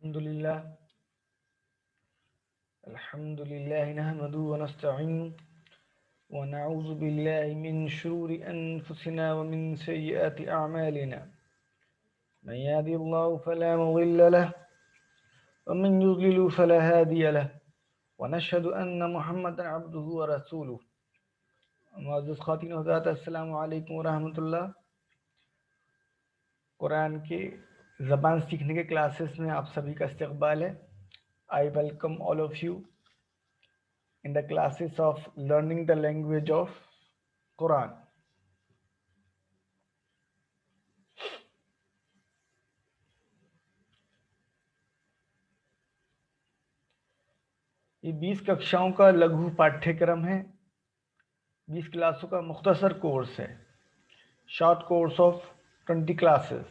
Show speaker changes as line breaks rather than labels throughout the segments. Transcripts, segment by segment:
الحمد لله نحمده ونستعينه ونعوذ بالله من شرور أنفسنا ومن سيئات أعمالنا من يهده الله فلا مضل له ومن يضلل فلا هادي له ونشهد أن محمدا عبده ورسوله معزز خواتین و حضرات السلام علیکم ورحمۃ اللہ۔ قرآن کے زبان سیکھنے کے کلاسز میں آپ سبھی کا استقبال ہے۔ I welcome all of you in the classes of learning the language of Quran. یہ 20 ککشاؤں کا لگھو پاٹھیہ کرم ہے، 20 کلاسوں کا مختصر کورس ہے، شارٹ کورس آف 20 کلاسز۔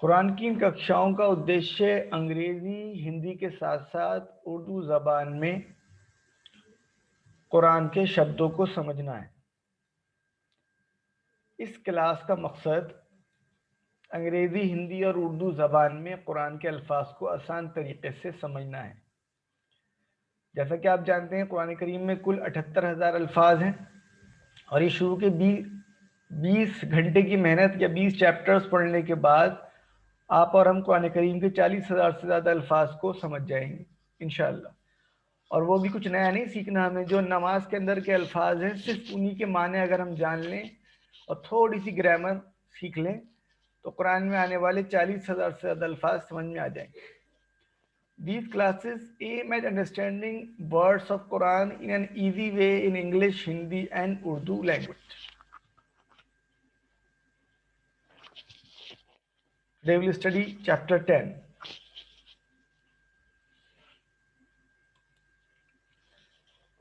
قرآن کی ان ککشاؤں کا ادیشیہ انگریزی ہندی کے ساتھ ساتھ اردو زبان میں قرآن کے شبدوں کو سمجھنا ہے۔ اس کلاس کا مقصد انگریزی ہندی اور اردو زبان میں قرآن کے الفاظ کو آسان طریقے سے سمجھنا ہے۔ جیسا کہ آپ جانتے ہیں قرآن کریم میں کل 78,000 الفاظ ہیں، اور یہ شروع کے 20 گھنٹے کی محنت یا 20 چیپٹرز پڑھنے کے بعد آپ اور ہم قرآن کریم کے 40,000 سے زیادہ الفاظ کو سمجھ جائیں گے انشاءاللہ۔ اور وہ بھی کچھ نیا نہیں سیکھنا ہمیں، جو نماز کے اندر کے الفاظ ہیں صرف انہی کے معنی اگر ہم جان لیں اور تھوڑی سی گرامر سیکھ لیں تو قرآن میں آنے والے 40,000 سے زیادہ الفاظ سمجھ میں آ جائیں گے۔ These classes aim at understanding words of Quran in an easy way in English, Hindi and Urdu language. Today we will study chapter 10.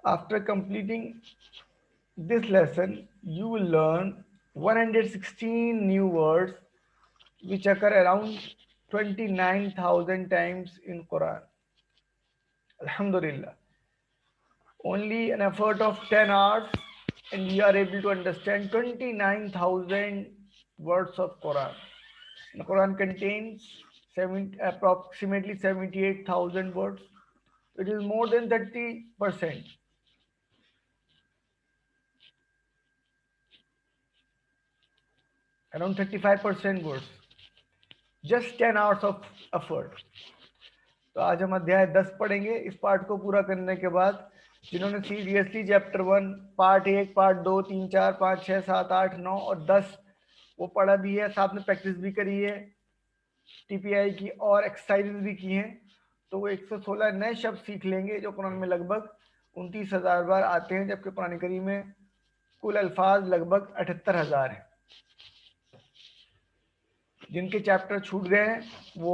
After completing this lesson, you will learn 116 new words which occur around 29,000 times in Quran. Alhamdulillah. Only an effort of 10 hours and we are able to understand 29,000 words of Quran. The Quran contains approximately 78,000 words. It is more than 30%. Around 35% words. Just 10 hours of effort. تو آج ہم ادھیائے 10 پڑھیں گے۔ اس part کو پورا کرنے کے بعد جنہوں نے سیریسلی چیپٹر 1 پارٹ 1 پارٹ 2 3 4 5 6 7 8 9 اور 10 وہ پڑھا بھی ہے، ساتھ میں پریکٹس بھی کری ہے ٹی پی آئی کی اور ایکسرسائز بھی کی ہیں، تو وہ 116 نئے شبد سیکھ لیں گے جو قرآن میں لگ بھگ 29,000 بار آتے ہیں، جبکہ قرآن کریم میں کل الفاظ لگ بھگ 78,000 ہیں۔ جن کے چیپٹر چھوٹ گئے ہیں وہ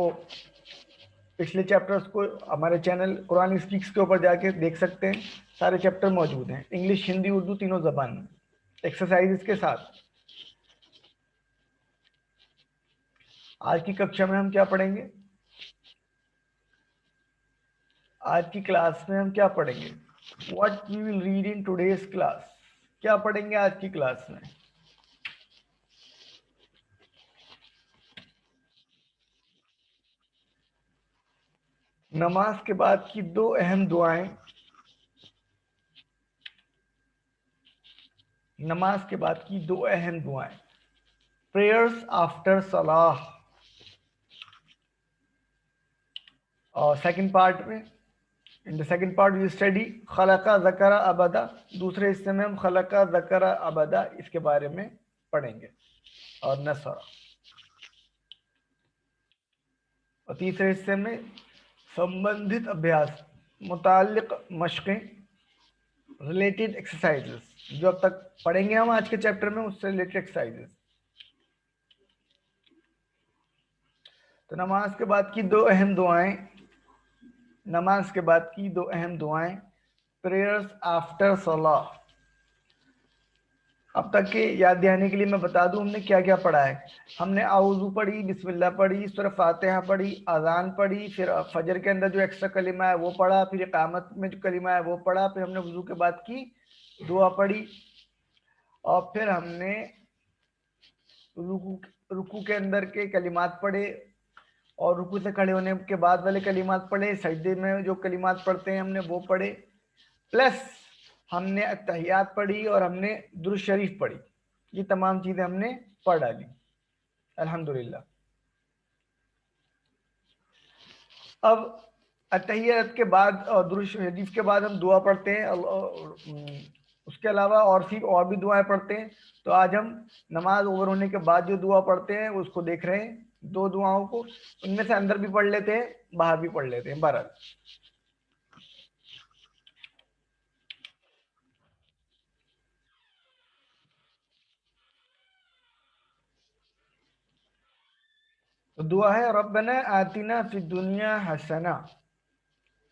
پچھلے چیپٹرز کو ہمارے چینل قرآن اسپیکس کے اوپر جا کے دیکھ سکتے ہیں، سارے چیپٹر موجود ہیں انگلش ہندی اردو تینوں زبان میں ایکسرسائز کے ساتھ۔ آج کی ککشا میں ہم کیا پڑھیں گے؟ آج کی کلاس میں ہم کیا پڑھیں گے؟ What we will read in today's class, کیا پڑھیں گے آج کی کلاس میں؟ نماز کے بعد کی دو اہم دعائیں، نماز کے بعد کی دو اہم دعائیں، پریئرز آفٹر صلاح۔ اور سیکنڈ پارٹ میں in the second part we study خلقہ ذکر ابدا، دوسرے حصے میں ہم خلقہ ذکر ابدا اس کے بارے میں پڑھیں گے اور نصر، اور تیسرے حصے میں سمبندھت ابھیاس، متعلق مشقیں، ریلیٹڈ ایکسرسائزز جو اب تک پڑھیں گے ہم آج کے چیپٹر میں، اس سے ریلیٹڈ ایکسرسائزز۔ تو نماز کے بعد کی دو اہم دعائیں، نماز کے بعد کی دو اہم دعائیں، پریئرز آفٹر صلاح۔ اب تک کے یاد دہانی کے لیے میں بتا دوں ہم نے کیا کیا پڑھا ہے. ہم نے اعوذ پڑھی، بسم اللہ پڑھی، سورہ فاتحہ پڑھی، اذان پڑھی، پھر فجر کے اندر جو ایکسٹرا کلمہ ہے وہ پڑھا، پھر اقامت میں جو کلمہ ہے وہ پڑھا، پھر ہم نے وضو کے بعد کی دعا پڑھی، اور پھر ہم نے رکوع کے اندر کے کلمات پڑھے، اور رکوع سے کھڑے ہونے کے بعد والے کلمات پڑھے، سجدے میں جو کلمات پڑھتے ہیں ہم نے وہ پڑھے، پلس ہم نے اتحیات پڑھی اور ہم نے درود شریف پڑھی. یہ تمام چیزیں ہم نے پڑھ ڈالی الحمدللہ. اب اتحیات کے بعد اور درود شریف کے بعد ہم دعا پڑھتے ہیں. اس کے علاوہ اور بھی دعائیں پڑھتے ہیں. تو آج ہم نماز اوور ہونے کے بعد جو دعا پڑھتے ہیں اس کو دیکھ رہے ہیں، 2 دعاؤں کو. ان میں سے اندر بھی پڑھ لیتے ہیں، باہر بھی پڑھ لیتے ہیں. بہرحال تو دعا ہے ربنا آتنا فی الدنیا حسنہ،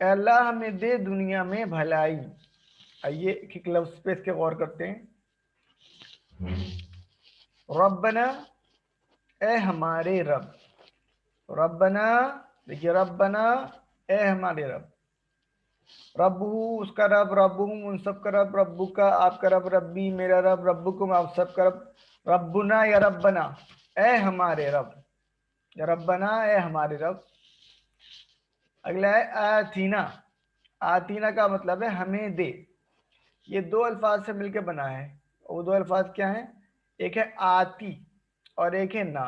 اے اللہ ہمیں دے دنیا میں بھلائی. آئیے ایک لفظ پہ اس کے غور کرتے ہیں. ربنا اے ہمارے رب، ربنا دیکھیے ربنا اے ہمارے رب، رب اس کا رب، رب ان سب کا رب، ربو کا آپ کا رب، ربی میرا رب، ربکم آپ سب کا رب، ربنا یا ربنا اے ہمارے رب، یا ربنا اے ہمارے رب. اگلا ہے آتینا. آتینا کا مطلب ہے ہمیں دے. یہ 2 الفاظ سے مل کے بنا ہے. وہ 2 الفاظ کیا ہیں؟ ایک ہے آتی اور ایک ہے نا.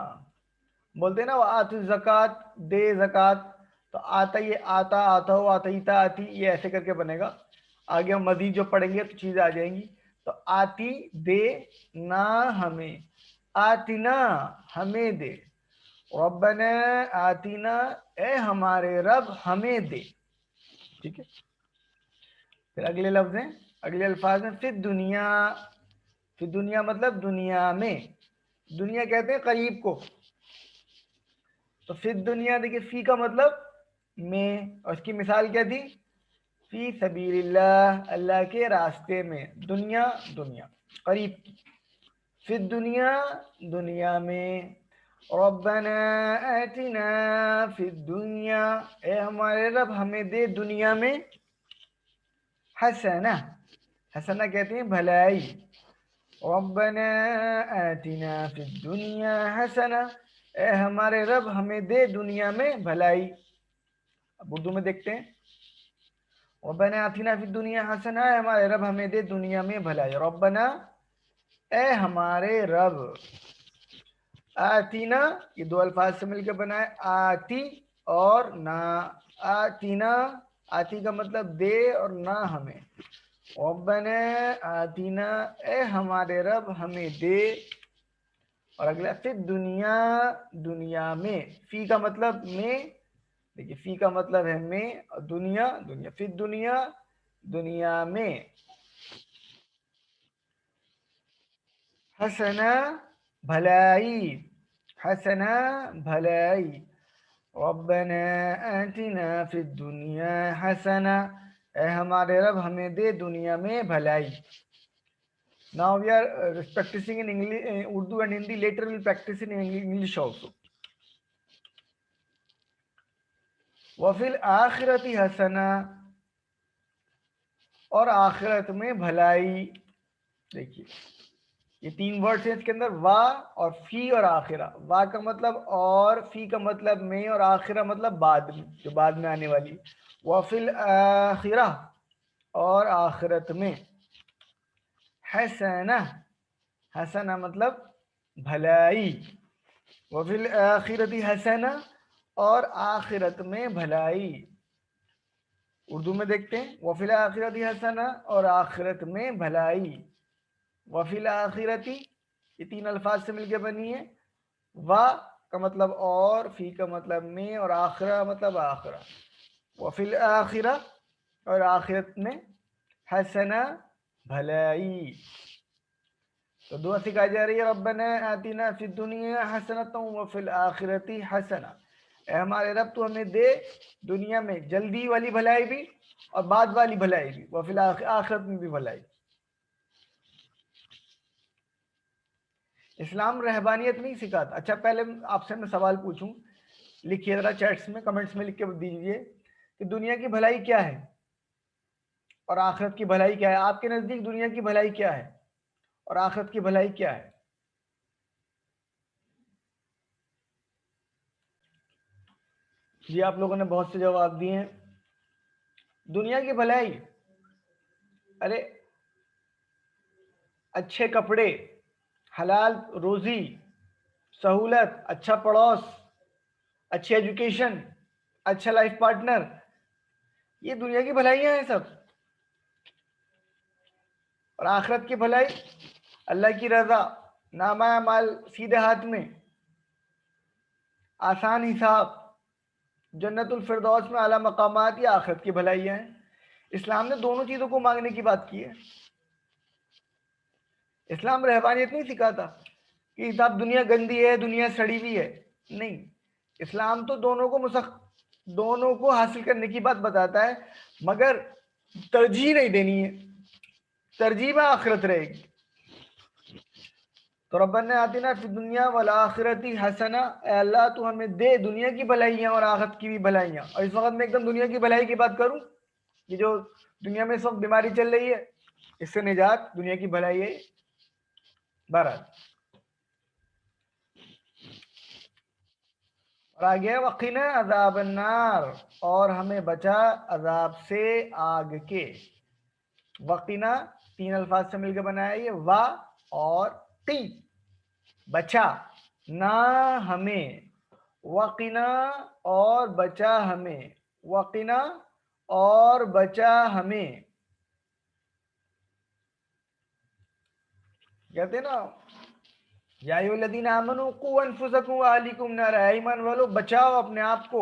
بولتے ہیں نا وہ آتی زکات، دے زکات. تو آتا یہ آتا، آتا ہو، آتیتا، آتی، یہ ایسے کر کے بنے گا. آگے ہم مزید جو پڑھیں گے تو چیزیں آ جائیں گی. تو آتی دے، نا ہمیں، آتینا ہمیں دے، ربنا آتینا اے ہمارے رب ہمیں دے. ٹھیک ہے. پھر اگلے لفظ ہیں، اگلے الفاظ ہیں فی دنیا. فی دنیا مطلب دنیا میں. دنیا کہتے ہیں قریب کو. تو فی دنیا دیکھیے فی کا مطلب میں، اور اس کی مثال کیا تھی؟ فی سبیل اللہ، اللہ کے راستے میں. دنیا دنیا قریب کی. فی دنیا دنیا میں. ربنا آتنا فی الدنیا اے ہمارے رب ہمیں دے دنیا میں حسنہ. حسنہ کہتے ہیں بھلائی. ربنا آتنا فی الدنیا حسنہ اے ہمارے رب ہمیں دے دنیا میں بھلائی. اب اردو میں دیکھتے ہیں. ربنا آتنا فی الدنیا حسنہ اے ہمارے رب ہمیں دے دنیا میں بھلائی. ربنا اے ہمارے رب. آتینا یہ 2 الفاظ سے مل کے بنا ہے، آتی اور نا. آتینا آتی کا مطلب دے اور نہ ہمیں. ربنا آتینا اے ہمارے رب ہمیں دے. اور اگلا فی دنیا دنیا میں. فی کا مطلب میں، دیکھیے فی کا مطلب ہے میں، اور دنیا دنیا. فی دنیا دنیا میں حسنہ بھلائی. حسنہ بھلائی. ربنا آتنا فی الدنیا حسنہ اے ہمارے رب ہمیں دے دنیا میں بھلائی. Now we are practicing in English, Urdu and Hindi. Later we will practice in English also. وفی الآخرۃ حسنہ اور آخرت میں بھلائی. دیکھیے یہ 3 ورڈز ہیں اس کے اندر، وا اور فی اور آخرہ. وا کا مطلب اور، فی کا مطلب میں، اور آخرہ مطلب بعد میں، جو بعد میں آنے والی. وفی الآخرہ اور آخرت میں. حسنہ حسنہ مطلب بھلائی. وفی الآخرۃ حسنہ اور آخرت میں بھلائی. اردو میں دیکھتے ہیں. وفی الآخرۃ حسنہ اور آخرت میں بھلائی. وفی الآخرۃ یہ 3 الفاظ سے مل کے بنی ہے. وا کا مطلب اور، فی کا مطلب میں، اور آخرہ مطلب آخرہ. وفی الآخرہ اور آخرت میں حسنہ بھلائی. تو دعا سکھائی جا رہی ہے ربنا آتنا فی الدنیا حسنۃ وفی الآخرۃ حسنہ اے ہمارے رب تو ہمیں دے دنیا میں جلدی والی بھلائی بھی اور بعد والی بھلائی بھی، وفی الآخرت میں بھی بھلائی. اسلام رہبانیت نہیں سکھاتا. اچھا پہلے آپ سے میں سوال پوچھوں, لکھیے ذرا چیٹس میں, کمنٹس میں لکھ کے دیجیے کہ دنیا کی بھلائی کیا ہے اور آخرت کی بھلائی کیا ہے. آپ کے نزدیک دنیا کی بھلائی کیا ہے اور آخرت کی بھلائی کیا ہے؟ جی آپ لوگوں نے بہت سے جواب دیے ہیں. دنیا کی بھلائی, ارے اچھے کپڑے, حلال روزی, سہولت, اچھا پڑوس, اچھی ایجوکیشن, اچھا لائف پارٹنر, یہ دنیا کی بھلائیاں ہیں سب. اور آخرت کی بھلائی اللہ کی رضا, نامہ اعمال سیدھے ہاتھ میں, آسان حساب, جنت الفردوس میں اعلیٰ مقامات, یہ آخرت کی بھلائیاں ہیں. اسلام نے دونوں چیزوں کو مانگنے کی بات کی ہے. اسلام رہبانیت نہیں سکھاتا کہ صاحب دنیا گندی ہے, دنیا سڑی ہوئی ہے, نہیں. اسلام تو دونوں کو حاصل کرنے کی بات بتاتا ہے, مگر ترجیح نہیں دینی ہے, ترجیح میں آخرت رہے گی. تو ربنا آتنا فی الدنیا والآخرۃ حسنہ, اے اللہ تو ہمیں دے دنیا کی بھلائیاں اور آخرت کی بھی بھلائیاں. اور اس وقت میں ایک دم دنیا کی بھلائی کی بات کروں, یہ جو دنیا میں اس وقت بیماری چل رہی ہے, اس سے نجات دنیا کی بھلائی ہے. بہرحال اور آگے وقنا عذاب النار, اور ہمیں بچا عذاب سے, آگ کے. وقنا تین الفاظ سے مل کے بنایا یہ, وا اور قی, بچا نہ ہمیں, وقنا اور بچا ہمیں, وقنا اور بچا ہمیں. کہتے ہیں نا یا ایھا الذین آمنوا قوا انفسکم واہلیکم نارا, ایمان والو بچاؤ اپنے آپ کو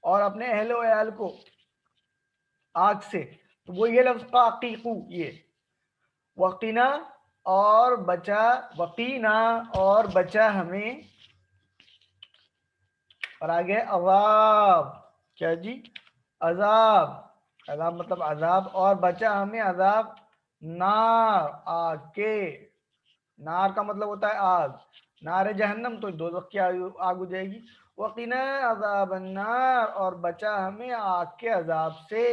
اور اپنے اہل و عیال کو آگ سے. تو وہ یہ لفظ قاقیقو, یہ وقینا اور بچا, وقینا اور بچا ہمیں, اور آگے عذاب, کیا جی, عذاب, عذاب مطلب عذاب, اور بچا ہمیں عذاب نار, آگ کے. نار کا مطلب ہوتا ہے آگ, نار جہنم تو دوزخ کی آگ ہو جائے گی. وقنا عذاب النار, اور بچا ہمیں آگ کے عذاب سے.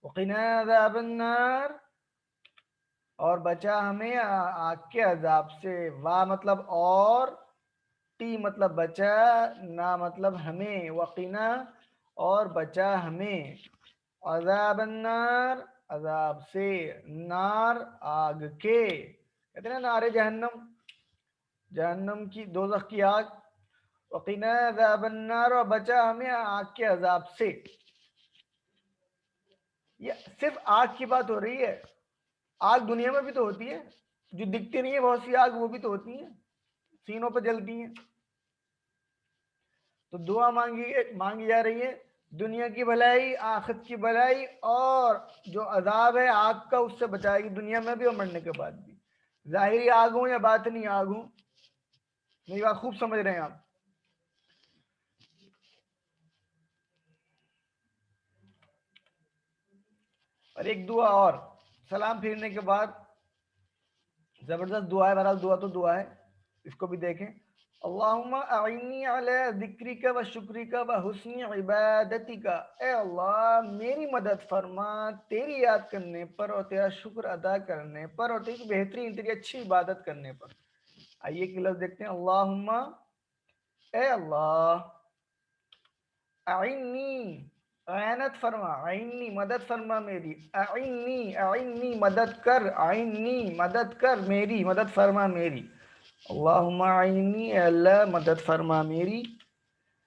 وقنا عذاب النار, اور بچا ہمیں آگ کے عذاب سے. وا مطلب اور, ٹی مطلب بچا, نا مطلب ہمیں. وقنا اور بچا ہمیں, عذاب النار عذاب سے, نار آگ کے. کہتے ہیں نا نار جہنم, جہنم کی, دوزخ کی آگ. وقنا عذاب النار, اور بچا ہمیں آگ کے عذاب سے. یہ صرف آگ کی بات ہو رہی ہے. آگ دنیا میں بھی تو ہوتی ہے, جو دکھتی نہیں ہے بہت سی آگ, وہ بھی تو ہوتی ہیں, سینوں پہ جلتی ہیں. تو دعا مانگی جا رہی ہے دنیا کی بھلائی, آخرت کی بھلائی, اور جو عذاب ہے آگ کا اس سے بچائے گی دنیا میں بھی اور مرنے کے بعد بھی. ظاہری آگ ہوں یا باطنی آگ ہوں, میری بات خوب سمجھ رہے ہیں آپ. اور ایک دعا اور, سلام پھیرنے کے بعد زبردست دعا ہے. بہرحال دعا تو دعا ہے, اس کو بھی دیکھیں. اللہم اعنی علی ذکرک و شکرک و حسن عبادتک, اے اللہ میری مدد فرما تیری یاد کرنے پر اور تیرا شکر ادا کرنے پر اور تیری بہترین, تیری اچھی عبادت کرنے پر. آئیے کہ لفظ دیکھتے ہیں. اللہم, اے اللہ, اعنی اعنت فرما, اعنی مدد فرما میری, اعنی اعنی مدد کر, اعنی مدد کر میری, مدد فرما میری. اللہم اعنی, اے اللہ مدد فرما میری,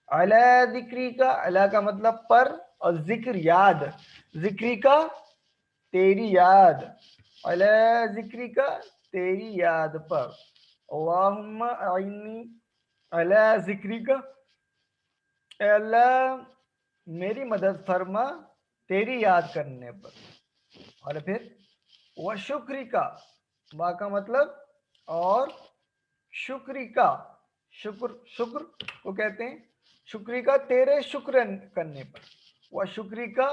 علی ذکری کا, علی کا مطلب پر, اور ذکر یاد, ذکری کا تیری یاد, علی ذکری کا تیری یاد پر. اللہم اعنی علی ذکری کا, اے اللہ میری مدد فرما تیری یاد کرنے پر. اور پھر وشکری کا, وا کا مطلب اور, شکری کا, شکر کو کہتے ہیں, شکری کا تیرے شکر کرنے پر, وشکری کا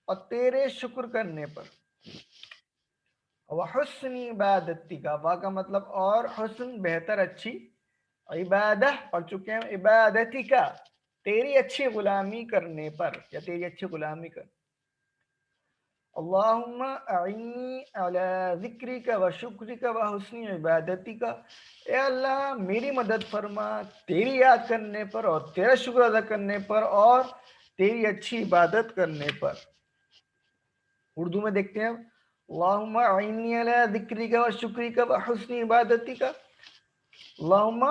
اور تیرے شکر کرنے پر. وحسن عبادتی کا، وا کا مطلب اور، حسن بہتر اچھی، عبادہ پڑھ چکے ہیں، عبادتی کا تیری اچھی غلامی کرنے پر یا تیری اچھی غلامی کر. اللہم اعنی علی ذکرک و شکرک و حسن عبادتک، اے اللہ میری مدد فرما تیری یاد کرنے پر اور تیرا شکر ادا کرنے پر اور تیری اچھی عبادت کرنے پر. اردو میں دیکھتے ہیں، اللہم اعنی علی ذکرک و شکرک و حسن عبادتک. اللہم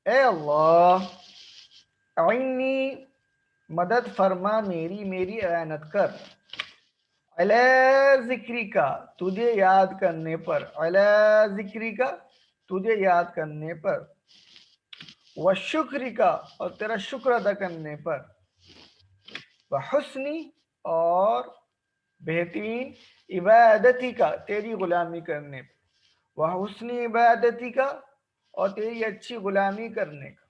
اے اللہ، اعنی مدد فرما میری اعانت کر، علی ذکری کا تجھے یاد کرنے پر، علی ذکری کا تجھے یاد کرنے پر، وشکری کا اور تیرا شکر ادا کرنے پر، وحسنی اور بہترین عبادتی کا تیری غلامی کرنے پر، وحسنی عبادتی کا اور تیری اچھی غلامی کرنے کا.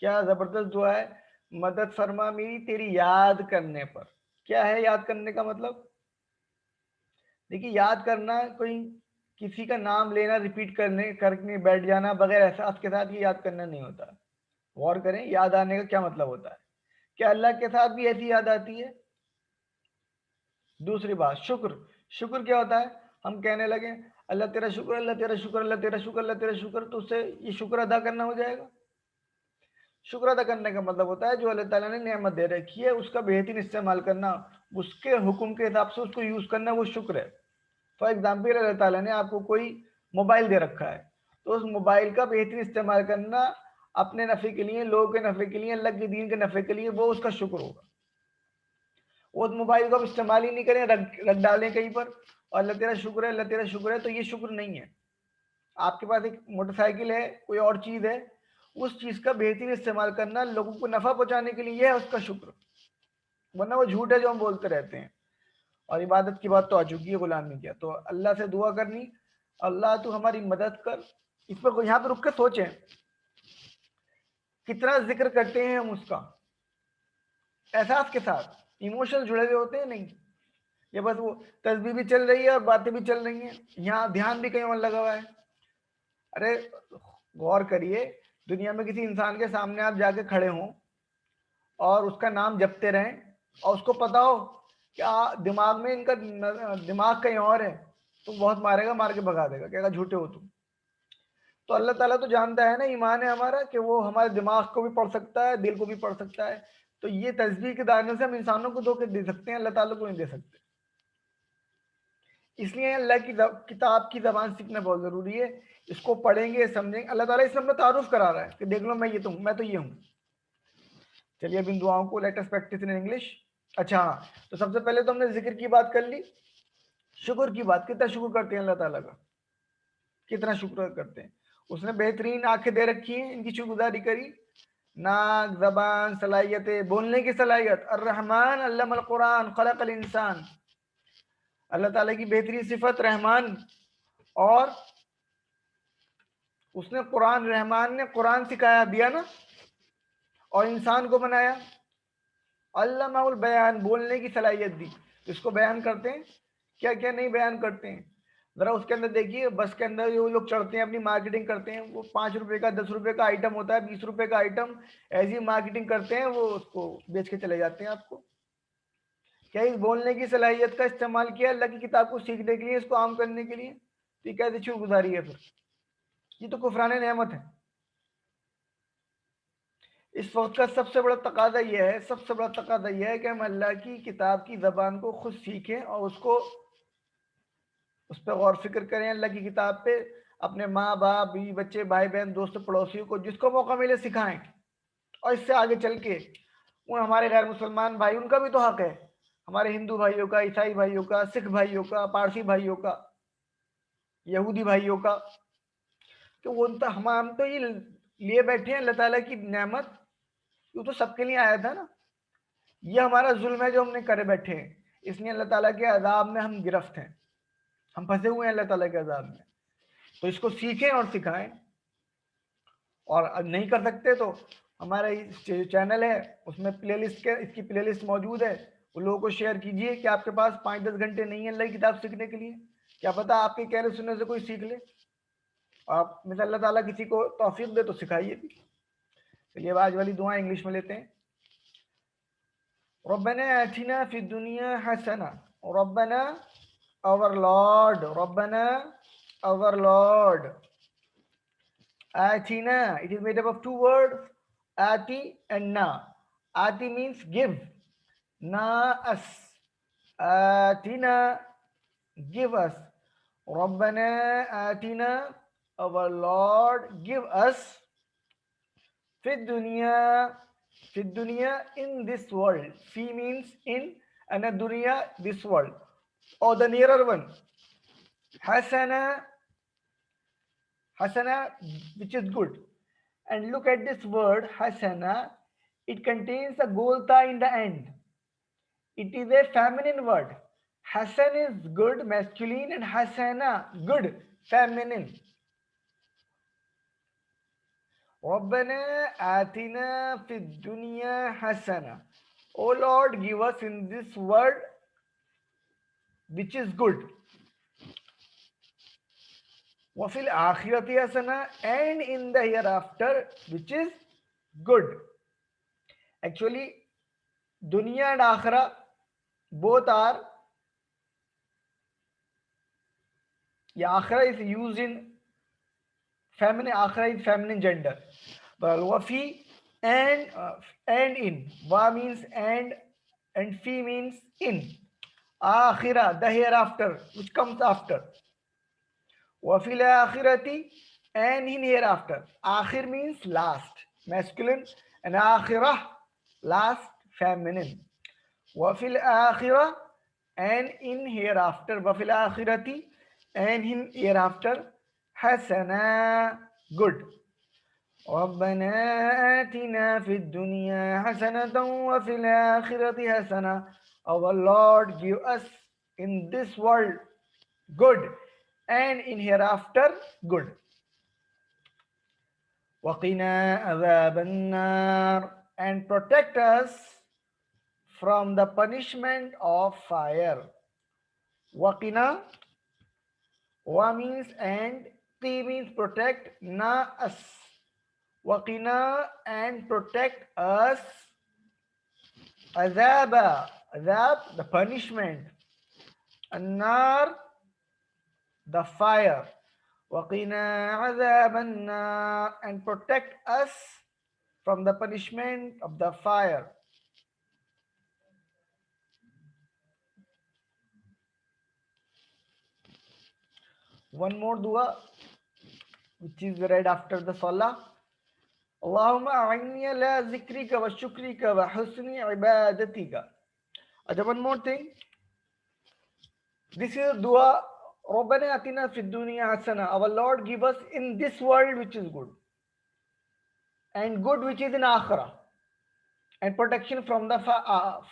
کیا زبردست دعا ہے. مدد فرما میری تیری یاد کرنے پر. کیا ہے یاد کرنے کا مطلب؟ دیکھیے یاد کرنا کوئی کسی کا نام لینا ریپیٹ کرنے بیٹھ جانا بغیر احساس کے ساتھ، یہ یاد کرنا نہیں ہوتا. غور کریں یاد آنے کا کیا مطلب ہوتا ہے. کیا اللہ کے ساتھ بھی ایسی یاد آتی ہے؟ دوسری بات شکر. شکر کیا ہوتا ہے؟ ہم کہنے لگے اللہ تیرا شکر، اللہ تیرا شکر، اللہ تیرا شکر، اللہ تیرا شکر، تو اس سے یہ شکر ادا کرنا ہو جائے گا. شکر ادا کرنے کا مطلب ہوتا ہے جو اللہ تعالیٰ نے نعمت دے رکھی ہے اس کا بہترین استعمال کرنا، اس کے حکم کے حساب سے اس کو یوز کرنا، وہ شکر ہے. فار ایگزامپل اللہ تعالیٰ نے آپ کو کوئی موبائل دے رکھا ہے تو اس موبائل کا بہترین استعمال کرنا اپنے نفع کے لیے، لوگوں کے نفع کے لیے، اللہ کے دین کے نفع کے لیے، وہ اس کا شکر ہوگا. اس موبائل کو آپ استعمال ہی نہیں کریں، رکھ ڈالیں کہیں پر اور اللہ تیرا شکر ہے، اللہ تیرا شکر ہے، تو یہ شکر نہیں ہے. آپ کے پاس ایک موٹر سائیکل ہے، کوئی اور چیز ہے، اس چیز کا بہترین استعمال کرنا لوگوں کو نفع پہنچانے کے لیے، یہ ہے اس کا شکر. ورنہ وہ جھوٹ ہے جو ہم بولتے رہتے ہیں. اور عبادت کی بات تو آ چکی ہے، غلامی کیا. تو اللہ سے دعا کرنی، اللہ تو ہماری مدد کر. اس پر یہاں پہ رک کے سوچیں کتنا ذکر کرتے ہیں ہم اس کا احساس کے ساتھ، ایموشن جڑے ہوئے ہوتے ہیں. نہیں یہ بس وہ تسبیح بھی چل رہی ہے اور باتیں بھی چل رہی ہیں، یہاں دھیان بھی کہیں اور لگا ہوا ہے. ارے غور کریے، دنیا میں کسی انسان کے سامنے آپ جا کے کھڑے ہوں اور اس کا نام جپتے رہیں اور اس کو پتا ہو کہ دماغ میں ان کا دماغ کہیں اور ہے، تو بہت مارے گا، مار کے بھگا دے گا، کہے گا جھوٹے ہو تم. تو اللہ تعالیٰ تو جانتا ہے نا، ایمان ہے ہمارا کہ وہ ہمارے دماغ کو بھی پڑھ سکتا ہے، دل کو بھی پڑھ سکتا ہے. تو یہ تسبیح کے دائرے سے ہم انسانوں کو دھوکے دے سکتے ہیں، اللہ تعالیٰ کو نہیں دے سکتے. اس لیے اللہ کی کتاب کی زبان سیکھنا بہت ضروری ہے. اس کو پڑھیں گے، سمجھیں گے. اللہ تعالیٰ اس میں اپنا تعارف کرا رہا ہے کہ دیکھ لو میں یہ تو ہوں، میں تو یہ ہوں. چلیے اب ان دعاؤں کو let us practise in English. اچھا ہاں، تو سب سے پہلے تو ہم نے ذکر کی بات کر لی، شکر کی بات. کتنا شکر کرتے ہیں اللہ تعالیٰ کا، کتنا شکر کرتے ہیں. اس نے بہترین آنکھیں دے رکھی ہیں، ان کی شکر گزاری کری. ناک، زبان، صلاحیتیں، بولنے کی صلاحیت. الرحمن علم القرآن خلق الانسان. اللہ تعالیٰ کی بہترین صفت رحمان، اور اس نے قرآن، رحمان نے قرآن سکھایا دیا نا، اور انسان کو بنایا. علامہ البیان، بولنے کی صلاحیت دی. اس کو بیان کرتے ہیں، کیا کیا نہیں بیان کرتے ہیں. ذرا اس کے اندر دیکھیے، بس کے اندر جو لوگ چڑھتے ہیں اپنی مارکیٹنگ کرتے ہیں، وہ 5 روپے کا 10 روپے کا آئٹم ہوتا ہے، 20 روپے کا آئٹم، ایسی مارکیٹنگ کرتے ہیں، وہ اس کو بیچ کے چلے جاتے ہیں آپ کو. کیا اس بولنے کی صلاحیت کا استعمال کیا اللہ کی کتاب کو سیکھنے کے لیے، اس کو عام کرنے کے لیے؟ تو یہ کیسے شکر گزاری ہے پھر؟ یہ تو کفران نعمت ہے. اس وقت کا سب سے بڑا تقاضا یہ ہے کہ ہم اللہ کی کتاب کی زبان کو خود سیکھیں اور اس پہ غور فکر کریں. اللہ کی کتاب پہ اپنے ماں باپ، بیوی بچے، بھائی بہن، دوست پڑوسیوں کو جس کو موقع ملے سکھائیں. اور اس سے آگے چل کے ہمارے غیر مسلمان بھائی، ان کا بھی تو حق ہے، ہمارے ہندو بھائیوں کا، عیسائی بھائیوں کا، سکھ بھائیوں کا، پارسی بھائیوں کا، یہودی بھائیوں کا، کہ ہم تو یہ لیے بیٹھے ہیں اللہ تعالیٰ کی نعمت، یہ تو سب کے لیے آیا تھا نا. یہ ہمارا ظلم ہے جو ہم نے کرے بیٹھے ہیں، اس لیے اللہ تعالیٰ کے عذاب میں ہم گرفت ہیں، ہم پھنسے ہوئے ہیں اللہ تعالیٰ کے عذاب میں. تو اس کو سیکھیں اور سکھائیں. اور نہیں کر سکتے تو ہمارا چینل ہے، اس میں پلے لسٹ اس کی پلے لسٹ موجود ہے، وہ لوگوں کو شیئر کیجئے کہ آپ کے پاس 5-10 گھنٹے نہیں ہیں اللہ کی کتاب سیکھنے کے لیے، کیا پتا آپ کے کہنے سننے سے کوئی سیکھ لے. آپ میں سے اللہ تعالیٰ کسی کو توفیق دے تو سکھائیے بھی. چلیے اب آج والی دعائیں انگلش میں لیتے ہیں. ربنا آتنا فی الدنیا حسنہ. ربنا our Lord. ربنا our Lord. آتنا, it is made up of two words, آتی and na. آتی means give, na us. آتنا, give us. ربنا آتنا, our Lord, give us. في الدنيا, في الدنيا, in this world. Fi means in, and dunya, this world, or the nearer one. Hasana, hasana, which is good. And look at this word hasana, it contains a golta in the end. It is a feminine word. Hasan is good, masculine, and hasana, good, feminine. ربنا آتنا في الدنيا حسنة. O Lord, give us in this world which is good. وفي الآخرة حسنة, and in the hereafter which is good. Actually, dunya and akhira both are, akhira is used in feminine, akhira is feminine gender. But wafi and in. Wa means and fi means in. Akhira, the hereafter, which comes after. Wafil akhirati, and in hereafter. Akhir means last, masculine, and akhirah, last, feminine. Wafil akhirah, and in hereafter. Wafil akhirati, and in hereafter. Hasana, good. ربنا آتنا في الدنيا حسنة وفي الآخرة حسنة. Our Lord, give us in this world good, and in hereafter good. وقنا عذاب النار, and protect us from the punishment of fire. وقنا, wa means and, ti means protect, na us. Waqina, and protect us. Azaba, azab, the punishment. An-nar, the fire. Waqina azab an-nar, and protect us from the punishment of the fire. One more dua, which is read after the salah. اللهم أعني على ذكرك وشكرك وحسن عبادتك. One more thing. This is dua. ربنا آتنا في الدنيا حسنة. Our Lord, give us in this world which is good, and good which is in akhirah, and protection from the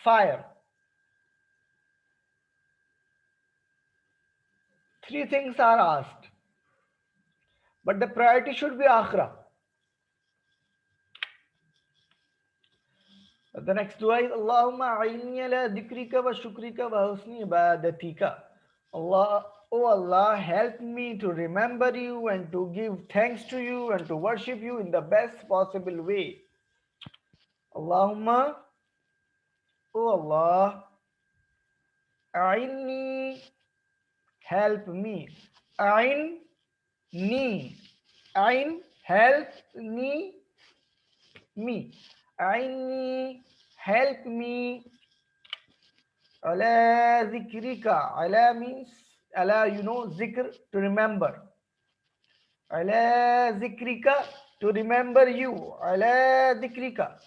fire. Three things are asked, but the priority should be akhirah. The next dua is Allahumma a'inni ala dhikrika wa shukrika wa husni ibadatika. Allah, oh Allah, help me to remember you and to give thanks to you and to worship you in the best possible way. Allahumma, oh Allah, a'inni, help me. A'in, ni. A'in, help me. A'inni, help me. Ala zikrika. Ala means, ala, zikr, to remember. Ala zikrika, to remember you. Ala zikrika,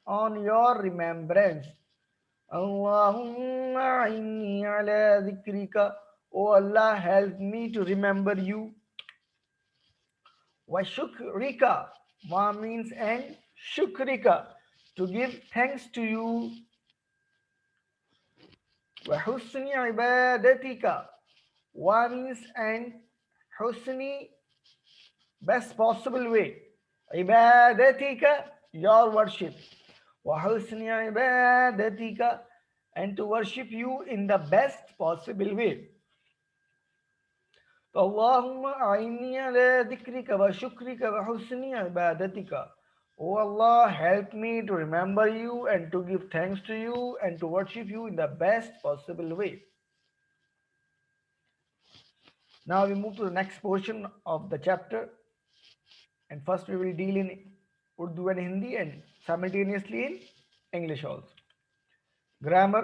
on your remembrance. Allahumma inni ala zikrika. Oh Allah, help me to remember you. Wa shukrika. Wa means and, shukrika, to give thanks to you. Wa husni ibadatika. Wa means and, husni, best possible way. Ibadatika, your worship. Wa husni ibadatika, and to worship you in the best possible way. Allahumma a'inni ala dhikrika wa shukrika wa husni ibadatika. Oh Allah, help me to remember you and to give thanks to you and to worship you in the best possible way. Now we move to the next portion of the chapter, and first we will deal in Urdu and Hindi and simultaneously in English also. Grammar,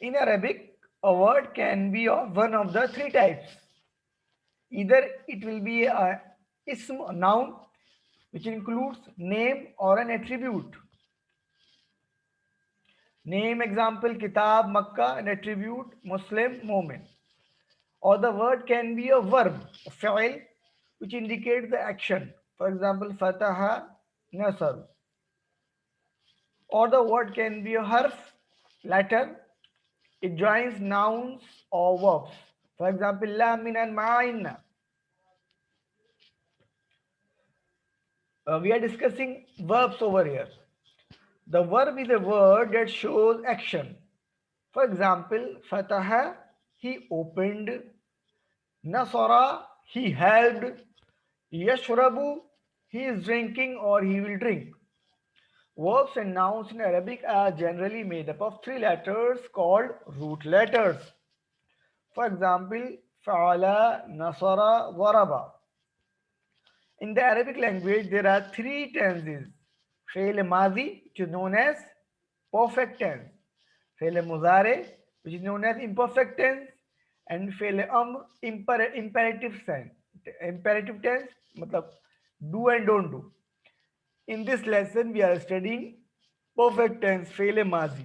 In Arabic, a word can be of one of the three types. Either it will be a ism, a noun, which includes name or an attribute. Name, example, Kitab, Makkah, an attribute, Muslim, Mu'min. Or the word can be a verb, a fi'il, which indicates the action. For example, Fataha, Nasar. Or the word can be a harf, letter. It joins nouns or verbs. For example, La, min, and ma'inna. We are discussing verbs over here. The verb is a word that shows action. For example, Fataha, he opened. Nasara, he helped. Yashrabu, he is drinking or he will drink. Verbs and nouns in Arabic are generally made up of three letters called root letters. For example, Fa'ala, Nasara, Waraba. In the Arabic language, there are three tenses. Fi'l Mazi, which is known as perfect tense. Fi'l Muzare, which is known as imperfect tense. And Fi'l Amr, imperative tense. Imperative tense, matlab do and don't do. In this lesson, we are studying perfect tense, Fi'l Mazi.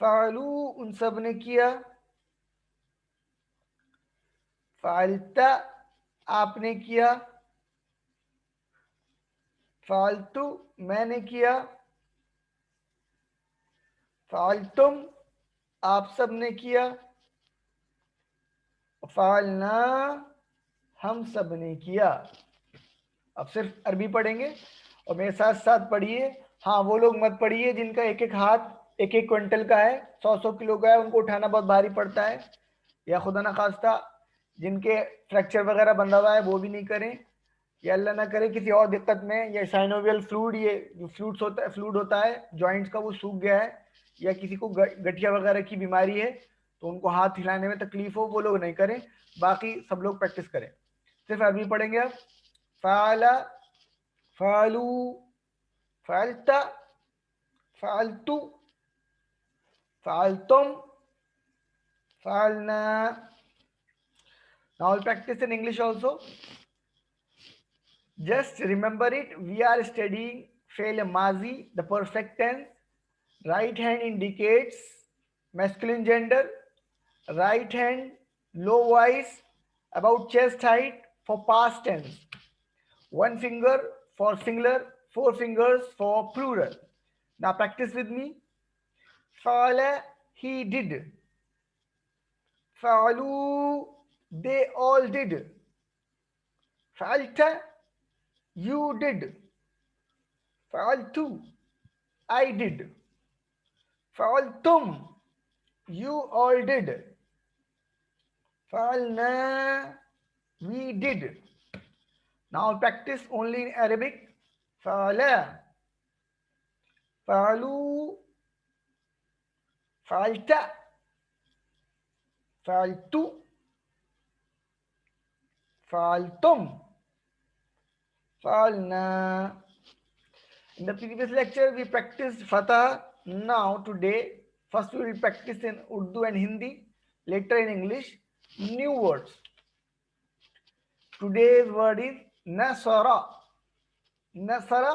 فعلو ان سب نے کیا. فعلتا آپ نے کیا. فعلتو میں نے کیا. فعلتم آپ سب نے کیا. فعلنا ہم سب نے کیا. اب صرف عربی پڑھیں گے اور میرے ساتھ ساتھ پڑھیے. ہاں وہ لوگ مت پڑھیے جن کا ایک ایک ہاتھ ایک ایک کوئنٹل کا ہے, 100 کلو کا ہے, ان کو اٹھانا بہت بھاری پڑتا ہے. یا خدا نخواستہ جن کے فریکچر وغیرہ بندھا ہوا ہے وہ بھی نہیں کریں, یا اللہ نہ کرے کسی اور دقت میں, یا سائنوویل فلوڈ, یہ جو فلوڈ ہوتا ہے جوائنٹس کا, وہ سوکھ گیا ہے, یا کسی کو گٹھیا وغیرہ کی بیماری ہے تو ان کو ہاتھ ہلانے میں تکلیف ہو, وہ لوگ نہیں کریں. باقی سب لوگ پریکٹس کریں. صرف عربی پڑھیں گے. اب فعل, فعلو, فعلتا, فعلتو, فعلتم, فعلنا. Now I'll practice in English also. Just remember it. We are studying فعل ماضی, the perfect tense. Right hand indicates masculine gender. Right hand low voice about chest height for past tense. One finger for singular, 4 fingers for plural. Now practice with me. Fa'ala, he did. Fa'alu, they all did. Fa'alta, you did. Fa'altu, I did. Fa'altum, you all did. Fa'alna, we did. Now practice only in Arabic. Fa'ala, fa'alu, fa'alta, fa'altu, fa'altum, fa'alna. In the previous lecture we practiced Fatah. Now today first we will practice in Urdu and Hindi, later in English. New words. Today's word is nasara. Nasara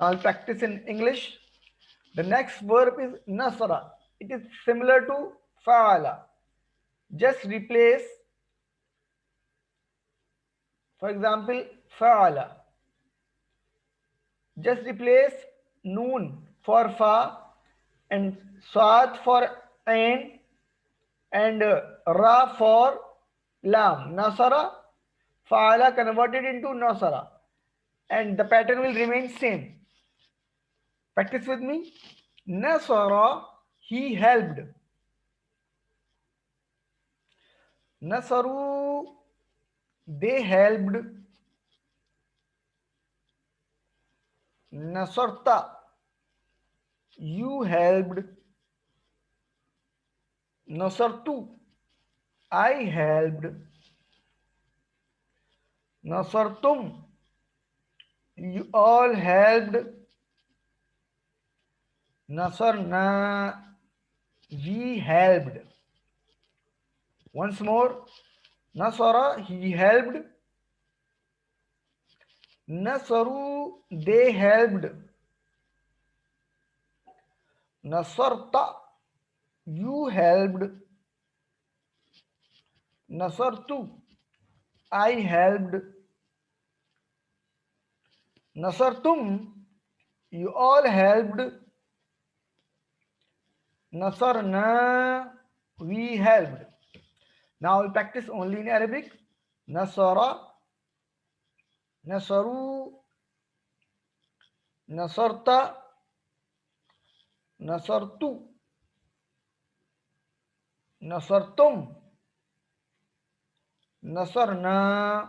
Now I'll practice in English. The next verb is nasara. It is similar to fa'ala. Just replace, for example, fa'ala. Just replace noon for fa and saad for ain and ra for lam. Nasara, fa'ala converted into nasara, and the pattern will remain same. Practice with me. Nasara, he helped. Nasaru, they helped, nasarta, you helped, nasartu, I helped, nasartum, you all helped, nasarna, we helped. Once more, nasara, he helped, nasaru, they helped, nasarta, you helped, nasartu, I helped, nasartum, you all helped, nasarna, we helped. Now we practice only in Arabic. Nasara, nasaru, nasarta, nasartu, nasartum, nasarna.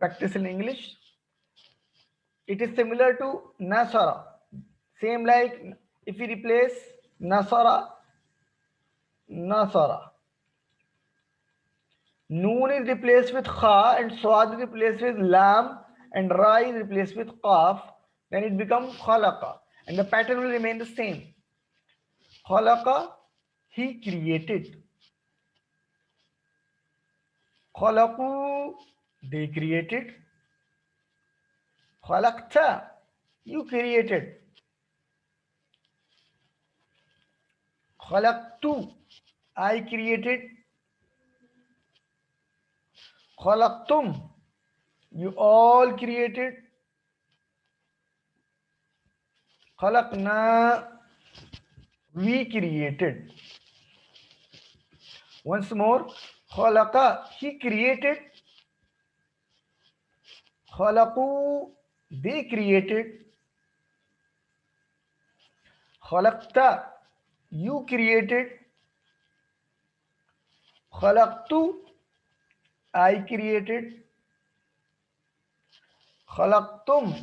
Practice in English. It is similar to nasara, same like if we replace nasara, nasara, noon is replaced with kha and swad is replaced with lam and ra is replaced with qaf, then it becomes khalaqa and the pattern will remain the same. Khalaqa, he created. Khalaqu, they created. Khalaqta, you created. Khalaqtu, I created. Khalaqtum, you all created. Khalaqna, we created. Once more, khalaqa, he created. Khalaqu, they created. Khalaqta, you created. Khalaqtu, I created. Khalaqtum,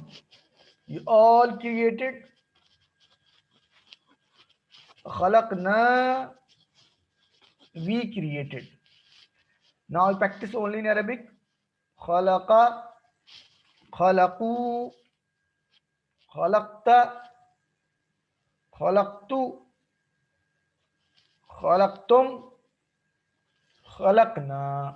you all created. Khalaqna, we created. Now I practice only in Arabic. Khalaqa, khalaqu, khalaqta, khalaqtu, khalaqtum, khalaqna.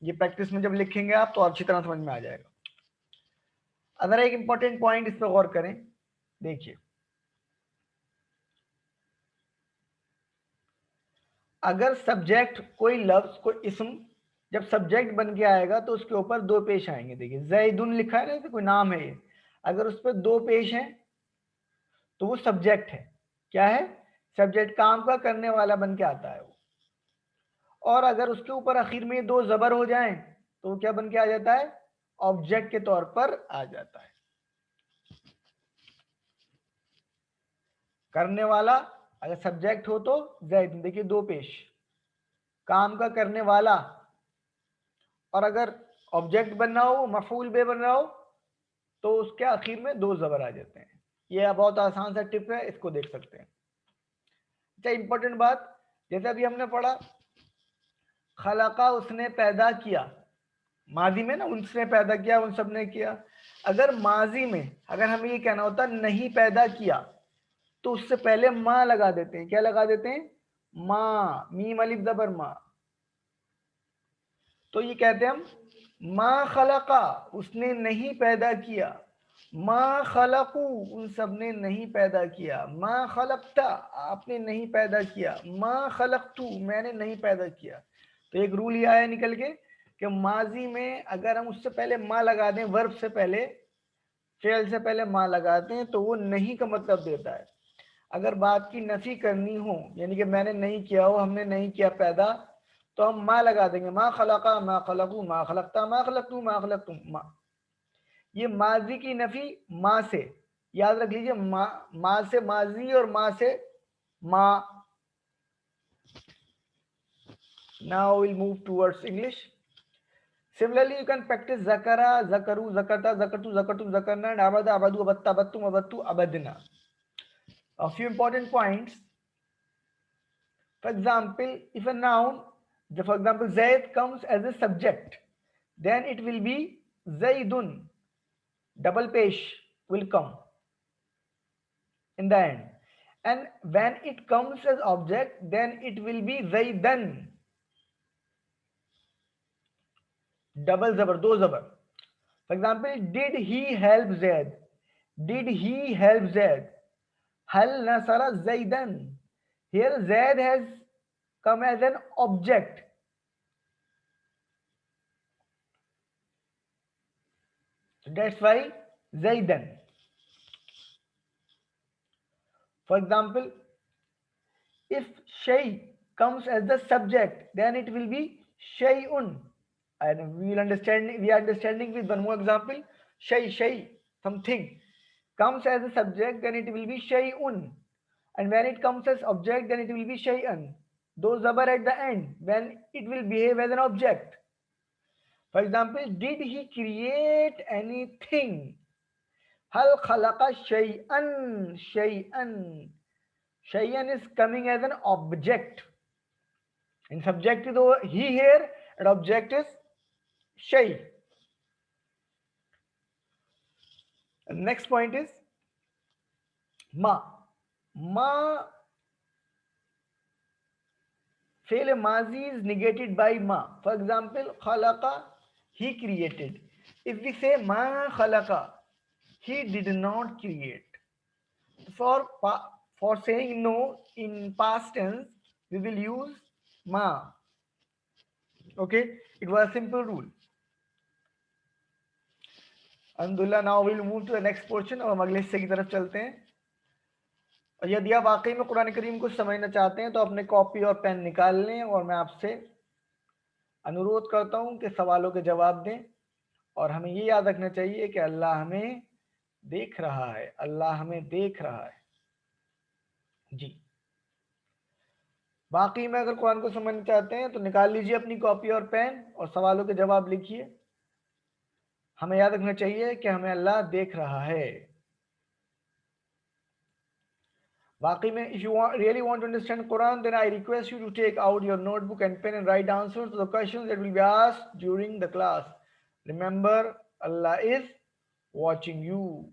یہ practice میں جب لکھیں گے آپ تو اچھی طرح سمجھ میں آ جائے گا. اگر ایک امپورٹنٹ پوائنٹ اس پہ غور کریں, دیکھیے اگر سبجیکٹ کوئی لفظ کوئی اسم جب سبجیکٹ بن کے آئے گا تو اس کے اوپر دو پیش آئیں گے. دیکھیے زیدن لکھا ہے نا, کوئی نام ہے یہ, اگر اس پہ دو پیش ہیں تو وہ سبجیکٹ ہے. کیا ہے؟ سبجیکٹ, کام کا کرنے والا بن کے آتا ہے وہ. اور اگر اس کے اوپر آخر میں دو زبر ہو جائیں تو وہ کیا بن کے آ جاتا ہے؟ آبجیکٹ کے طور پر آ جاتا ہے. کرنے والا اگر سبجیکٹ ہو تو زید, دیکھیے دو پیش, کام کا کرنے والا, اور اگر آبجیکٹ بننا ہو مفعول بے بننا ہو تو اس کے آخر میں دو زبر آ جاتے ہیں. یہ بہت آسان سا ٹپ ہے, اس کو دیکھ سکتے ہیں. اچھا امپورٹنٹ بات, جیسے ابھی ہم نے پڑھا خلقہ اس نے پیدا کیا, ماضی میں نا, اس نے پیدا کیا, ان سب نے کیا. اگر ماضی میں اگر ہمیں یہ کہنا ہوتا نہیں پیدا کیا تو اس سے پہلے ماں لگا دیتے ہیں. کیا لگا دیتے ہیں؟ ماں, میم الف زبر ماں. تو یہ کہتے ہیں ہم ما خلقا اس نے نہیں پیدا کیا, ما خلقو ان سب نے نہیں پیدا کیا, ما خلقتا آپ نے نہیں پیدا کیا, ما خلقتو میں نے نہیں پیدا کیا. تو ایک رول یہ آیا نکل کے کہ ماضی میں اگر ہم اس سے پہلے ما لگا دیں, ورب سے پہلے, فعل سے پہلے ما لگاتے ہیں تو وہ نہیں کا مطلب دیتا ہے. اگر بات کی نفی کرنی ہو, یعنی کہ میں نے نہیں کیا ہو, ہم نے نہیں کیا پیدا, تو ہم ما لگا دیں گے, ما خلقا ما خلقو ما خلقتا ما خلقتو ما خلقتم ما. یہ ماضی کی نفی ما سے, یاد رکھ لیجئے, ما سے ماضی اور ما سے ما. Now we'll move towards English. Similarly, you can practice zakara, zakaru, zakarta, zakartu, zakartum, zakarna, and abada, abadu, abatta, abattum, abattu, abadna. A few important points. For example, if a noun, for example, Zaid comes as a subject, then it will be Zaidun. Double pesh will come in the end. And when it comes as object, then it will be Zaidan. Double zabar, do zabar. For example, did he help Zaid? Did he help Zaid? Hal nasara Zaidan. Here Zaid has come as an object. So that's why Zaidan. For example, if shay comes as the subject, then it will be shay'un. And we are understanding with one more example. Shay, something comes as a subject, then it will be shay'un. And when it comes as object, then it will be shay'an. Those zabar at the end, when it will behave as an object. For example, did he create anything? Hal khalaqa shay'an. Shay'an is coming as an object. And subject is over he here, and object is shay. And next point is ma. Ma fi'l mazi is negated by ma. For example, khalaqa, he created. If we say ma khalaqa, he did not create. For saying no in past tense, we will use ma. Okay, it was a simple rule. Alhamdulillah, now we'll move to the next portion اور ہم اگلے حصے کی طرف چلتے ہیں. اور یدی آپ واقعی میں قرآن کریم کو سمجھنا چاہتے ہیں تو اپنے کاپی اور پین نکال لیں, اور میں آپ سے انورودھ کرتا ہوں کہ سوالوں کے جواب دیں. اور ہمیں یہ یاد رکھنا چاہیے کہ اللہ ہمیں دیکھ رہا ہے, اللہ ہمیں دیکھ رہا ہے. جی, باقی میں اگر قرآن کو سمجھنا چاہتے ہیں تو نکال لیجئے اپنی کاپی اور پین اور سوالوں کے جواب لکھیے. ہمیں یاد رکھنا چاہیے کہ ہمیں اللہ دیکھ رہا ہے. باقی میں if you really want to understand Quran, then I request you to take out your notebook and pen and write answers to the questions that will be asked during the class. Remember, Allah is watching you.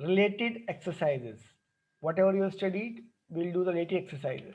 related exercises. Whatever you studied, we'll do the related exercises.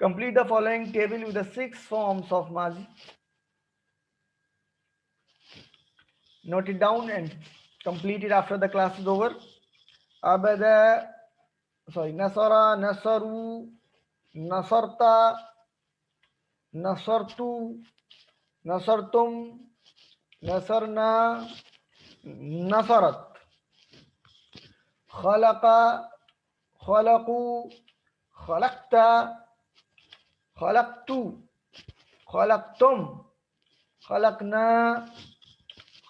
Complete the following table with the 6 forms of mazi. Note it down and complete it after the class is over. Abada, nasara, nasaru, nasarta, nasartu, nasartum, nasarna, nasarat, khalaqa, khalaqu, khalaqta, khalaqtu, khalaqtum, khalaqna,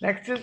Next is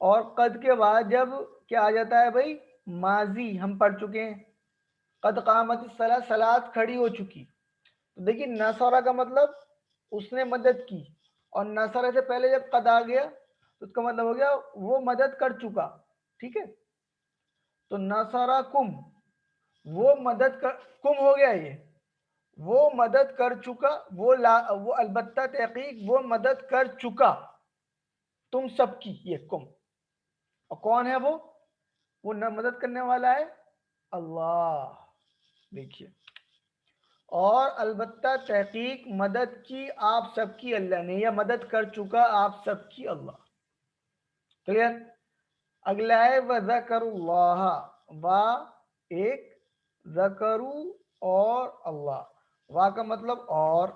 اور قد کے بعد جب کیا آ جاتا ہے بھائی؟ ماضی ہم پڑھ چکے ہیں، قد قامت الصلاۃ، صلاۃ کھڑی ہو چکی. تو دیکھیے نصرہ کا مطلب اس نے مدد کی، اور نصرہ سے پہلے جب قد آ گیا تو اس کا مطلب ہو گیا وہ مدد کر چکا. ٹھیک ہے، تو نصرہ کم، وہ مدد کر، کم ہو گیا یہ، وہ مدد کر چکا، وہ البتہ تحقیق وہ مدد کر چکا تم سب کی، یہ کم. اور کون ہے وہ نہ مدد کرنے والا ہے اللہ. دیکھیے، اور البتہ تحقیق مدد کی آپ سب کی اللہ نے، یا مدد کر چکا آپ سب کی اللہ. کلیئر؟ اگلا ہے وذکر اللہ، وا ایک، ذکرو اور اللہ. وا کا مطلب اور،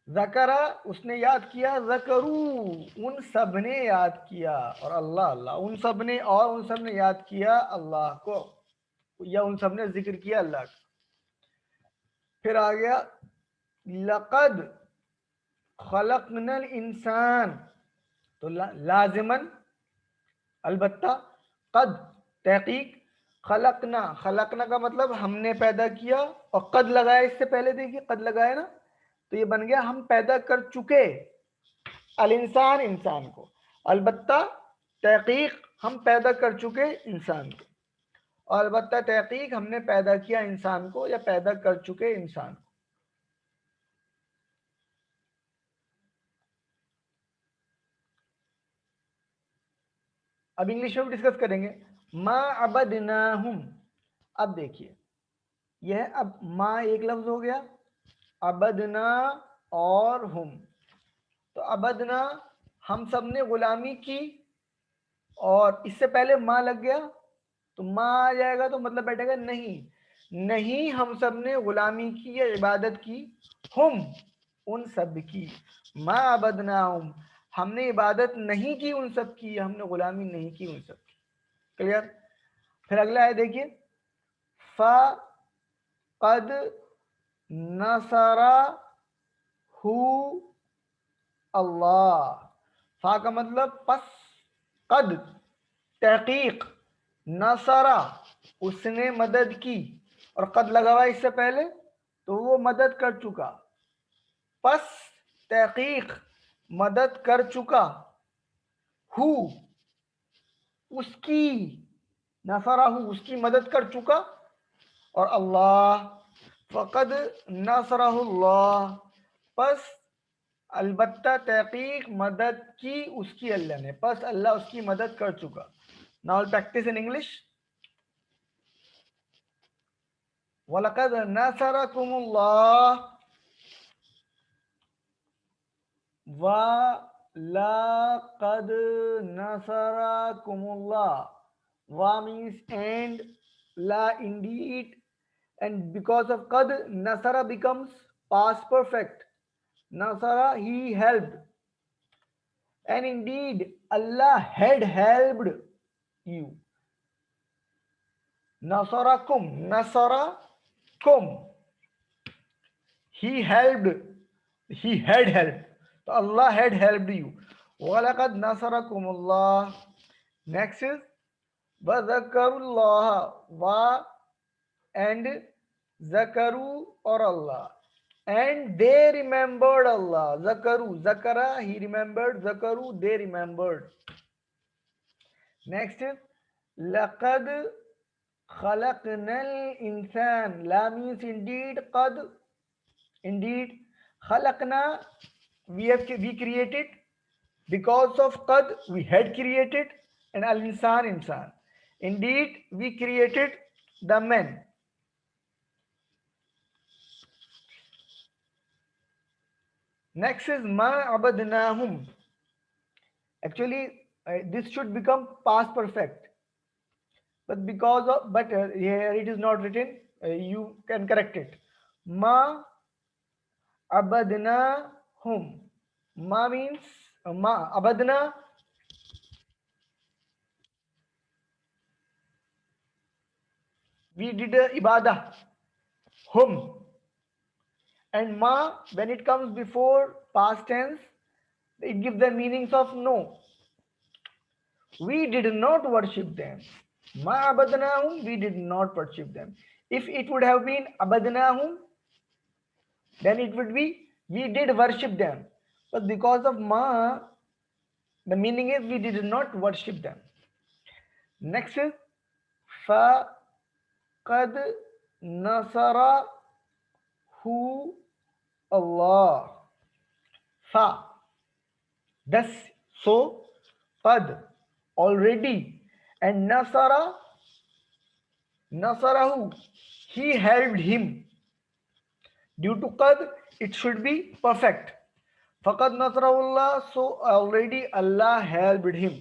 ذکرہ اس نے یاد کیا، ذکرو ان سب نے یاد کیا، اور اللہ اللہ ان سب نے، اور ان سب نے یاد کیا اللہ کو، یا ان سب نے ذکر کیا اللہ کا. پھر آ گیا لقد خلقنا الانسان، تو لازمن البتہ، قد تحقیق، خلقنا، خلقنا کا مطلب ہم نے پیدا کیا، اور قد لگایا اس سے پہلے، دیکھیے قد لگایا نا، تو یہ بن گیا ہم پیدا کر چکے الانسان، انسان کو. البتہ تحقیق ہم پیدا کر چکے انسان کو، اور البتہ تحقیق ہم نے پیدا کیا انسان کو، یا پیدا کر چکے انسان کو. اب انگلش میں بھی ڈسکس کریں گے. ما عبدناہم، اب دیکھیے یہ ہے، اب ما ایک لفظ ہو گیا، عبدنا اور ہم. تو عبدنا ہم سب نے غلامی کی، اور اس سے پہلے ما لگ گیا تو ما آ جائے گا، تو مطلب بیٹھے گا نہیں، نہیں ہم سب نے غلامی کی یا عبادت کی، ہم ان سب کی. ما عبدناہم، ہم نے عبادت نہیں کی ان سب کی، ہم نے غلامی نہیں کی ان سب کی. کلیئر؟ پھر اگلا ہے دیکھیے، فَقَدْ نَصَرَهُ اللہ. فا کا مطلب پس، قد تحقیق، نصرہ اس نے مدد کی، اور قد لگا ہوا اس سے پہلے تو وہ مدد کر چکا، پس تحقیق مدد کر چکا، ہو اس کی، نصرہ اس کی مدد کر چکا، اور اللہ، فقد نصرہ اللہ، پس البتہ تحقیق مدد کی اس کی اللہ نے، پس اللہ اس کی مدد کر چکا. Now I'll practice in English. وَلَقَدْ نَصَرَكُمُ اللَّهُ، وَلَقَدْ نَصَرَكُمُ اللَّهُ. Wa means and, la indeed, and because of qad, nasara becomes past perfect. Nasara, he helped, and indeed Allah had helped you. Nasarakum, nasarakum, he helped, he had helped, so Allah had helped you. وَلَقَدْ نَصَرَكُمُ اللَّهُ. Next is وَذَكَرُوا اللَّهَ, wa and zakaru or Allah, and they remembered Allah. Zakaru, zakara, he remembered, zakaru, they remembered. Next is laqad khalaqnal insan. La means indeed, qad indeed, khalaqna we created, because of qad we had created, and al insan insan. Indeed we created the men. Next is ma abadnahum. Actually, this should become past perfect, but because of, but here it is not written. You can correct it. Ma abadnahum. Ma means ma abadna. We did ibadah. Hum. And ma, when it comes before past tense, it gives the meanings of no. We did not worship them. Ma abadnahum, we did not worship them. If it would have been abadnahum, then it would be we did worship them. But because of ma, the meaning is we did not worship them. Next is fa qad nasara hu Allah. Fa, thus, so, qad, already, and nasara, nasarahu, he helped him. Due to qad, it should be perfect. Faqad nasrahullah, so already Allah helped him.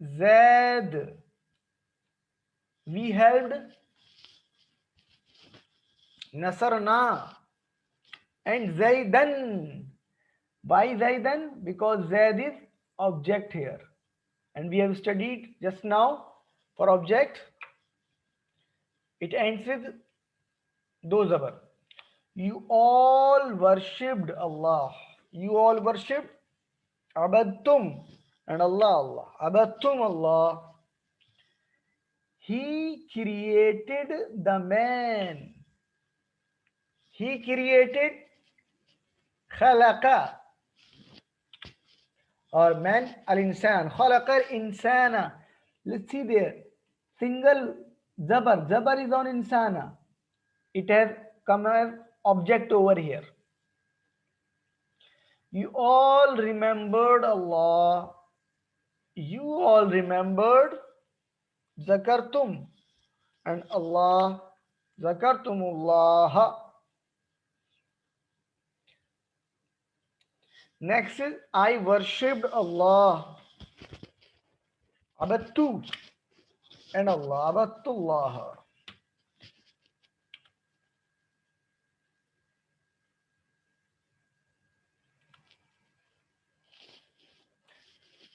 Zaid. We helped Nasarna and Zaidan. Why Zaidan? Because Zaid is object here, and we have studied just now for object it ends with do zabar. You all worshipped Allah. You all worshipped abadtum and Allah. Abadtum Allah. He created the man. He created khalaqa. Or man al-insan. Khalaqa insana. Let's see there. Single zabar. Zabar is on insana. It has come as object over here. You all remembered Allah. You all remembered Zakartum and Allah. Zakartumullah. Next is I worshipped Allah. Abattu and Allah. Abattullah.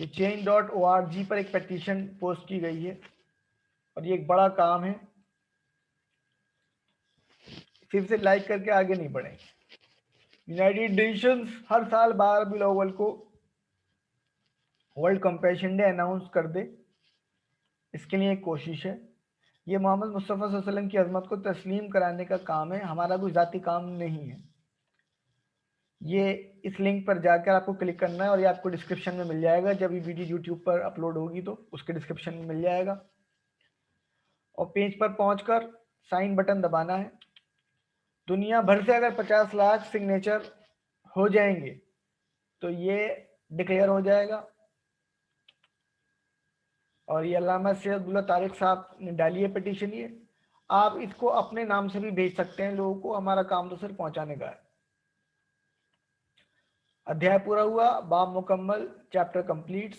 کہ change.org پر ایک petition post کی گئی ہے اور یہ ایک بڑا کام ہے، صرف سے لائک کر کے آگے نہیں بڑھیں۔ یونائیٹڈ نیشنز ہر سال 12 ربیع الاول کو ورلڈ کمپیشن ڈے اناؤنس کر دے، اس کے لیے ایک کوشش ہے۔ یہ محمد مصطفیٰ صلی اللہ علیہ وسلم کی عظمت کو تسلیم کرانے کا کام ہے، ہمارا کوئی ذاتی کام نہیں ہے۔ یہ اس لنک پر جا کر آپ کو کلک کرنا ہے اور یہ آپ کو ڈسکرپشن میں مل جائے گا، جب یہ ویڈیو یوٹیوب پر اپلوڈ ہوگی تو اس کے ڈسکرپشن میں مل جائے گا، اور پیج پر پہنچ کر سائن بٹن دبانا ہے۔ دنیا بھر سے اگر 50 لاکھ سگنیچر ہو جائیں گے تو یہ ڈکلیئر ہو جائے گا، اور یہ علامہ سید عبداللہ طارق صاحب نے ڈالی ہے پٹیشن۔ یہ آپ اس کو اپنے نام سے بھی بھیج سکتے ہیں لوگوں کو، ہمارا کام تو صرف پہنچانے کا ہے۔ ادھیائے پورا ہوا، باب مکمل، چیپٹر کمپلیٹس۔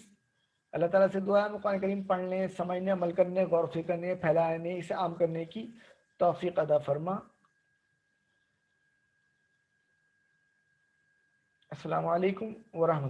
اللہ تعالیٰ سے دعا ہے قرآن کریم پڑھنے، سمجھنے، عمل کرنے، غور و فکر کرنے، پھیلانے، اسے عام کرنے کی توفیق عطا فرما۔ السلام علیکم ورحمۃ